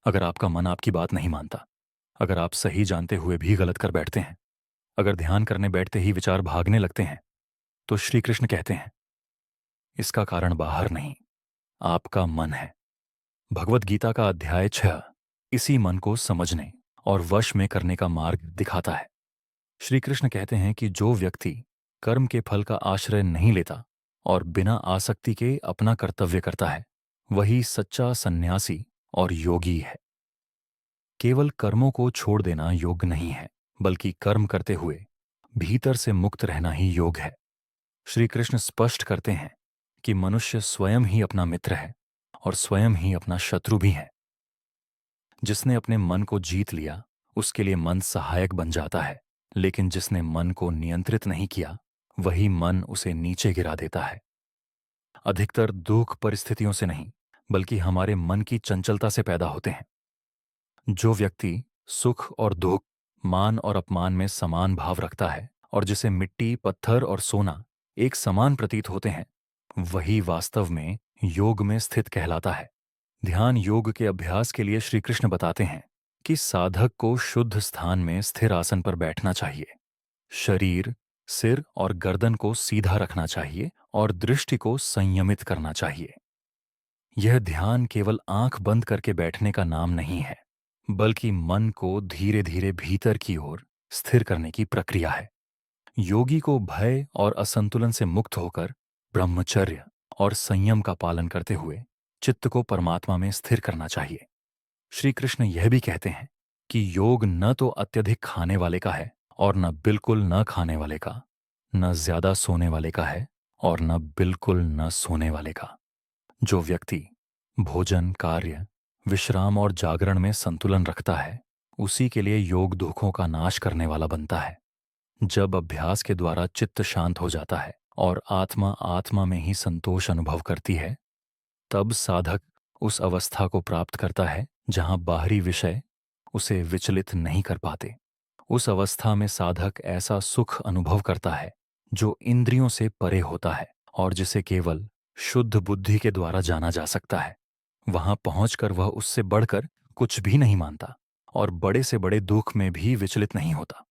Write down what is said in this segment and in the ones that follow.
अगर आपका मन आपकी बात नहीं मानता, अगर आप सही जानते हुए भी गलत कर बैठते हैं, अगर ध्यान करने बैठते ही विचार भागने लगते हैं, तो श्री कृष्ण कहते हैं, इसका कारण बाहर नहीं, आपका मन है। भगवत गीता का अध्याय 6 इसी मन को समझने और वश में करने का मार्ग दिखाता है। श्री कृष्ण कहते हैं कि जो व्यक्ति कर्म के फल का आश्रय नहीं लेता और बिना आसक्ति के अपना कर्तव्य करता है, वही सच्चा सन्यासी और योगी है। केवल कर्मों को छोड़ देना योग नहीं है, बल्कि कर्म करते हुए भीतर से मुक्त रहना ही योग है। श्री कृष्ण स्पष्ट करते हैं कि मनुष्य स्वयं ही अपना मित्र है और स्वयं ही अपना शत्रु भी है। जिसने अपने मन को जीत लिया, उसके लिए मन सहायक बन जाता है, लेकिन जिसने मन को नियंत्रित नहीं किया, वही मन उसे नीचे गिरा देता है। अधिकतर दुख परिस्थितियों से नहीं, बल्कि हमारे मन की चंचलता से पैदा होते हैं। जो व्यक्ति सुख और दुख, मान और अपमान में समान भाव रखता है और जिसे मिट्टी, पत्थर और सोना एक समान प्रतीत होते हैं, वही वास्तव में योग में स्थित कहलाता है। ध्यान योग के अभ्यास के लिए श्री कृष्ण बताते हैं कि साधक को शुद्ध स्थान में स्थिर आसन पर बैठना चाहिए। शरीर, सिर और गर्दन को सीधा रखना चाहिए और दृष्टि को संयमित करना चाहिए। यह ध्यान केवल आंख बंद करके बैठने का नाम नहीं है, बल्कि मन को धीरे धीरे भीतर की ओर स्थिर करने की प्रक्रिया है। योगी को भय और असंतुलन से मुक्त होकर ब्रह्मचर्य और संयम का पालन करते हुए चित्त को परमात्मा में स्थिर करना चाहिए। श्री कृष्ण यह भी कहते हैं कि योग न तो अत्यधिक खाने वाले का है और न बिल्कुल न खाने वाले का, न ज्यादा सोने वाले का है और न बिल्कुल न सोने वाले का। जो व्यक्ति भोजन, कार्य, विश्राम और जागरण में संतुलन रखता है, उसी के लिए योग दुखों का नाश करने वाला बनता है। जब अभ्यास के द्वारा चित्त शांत हो जाता है और आत्मा आत्मा में ही संतोष अनुभव करती है, तब साधक उस अवस्था को प्राप्त करता है जहां बाहरी विषय उसे विचलित नहीं कर पाते। उस अवस्था में साधक ऐसा सुख अनुभव करता है जो इंद्रियों से परे होता है और जिसे केवल शुद्ध बुद्धि के द्वारा जाना जा सकता है। वहां पहुंचकर वह उससे बढ़कर कुछ भी नहीं मानता और बड़े से बड़े दुख में भी विचलित नहीं होता।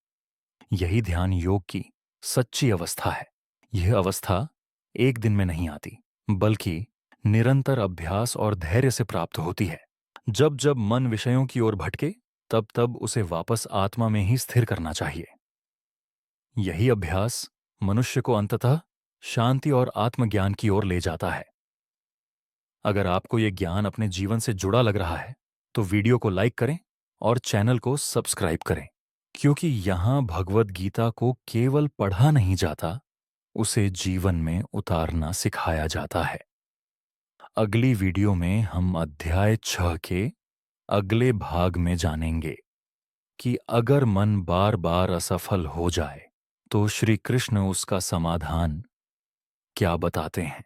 यही ध्यान योग की सच्ची अवस्था है। यह अवस्था एक दिन में नहीं आती, बल्कि निरंतर अभ्यास और धैर्य से प्राप्त होती है। जब जब मन विषयों की ओर भटके, तब तब उसे वापस आत्मा में ही स्थिर करना चाहिए। यही अभ्यास मनुष्य को अंततः शांति और आत्मज्ञान की ओर ले जाता है। अगर आपको यह ज्ञान अपने जीवन से जुड़ा लग रहा है, तो वीडियो को लाइक करें और चैनल को सब्सक्राइब करें, क्योंकि यहां भगवत गीता को केवल पढ़ा नहीं जाता, उसे जीवन में उतारना सिखाया जाता है। अगली वीडियो में हम अध्याय 6 के अगले भाग में जानेंगे कि अगर मन बार बार असफल हो जाए, तो श्री कृष्ण उसका समाधान क्या बताते हैं।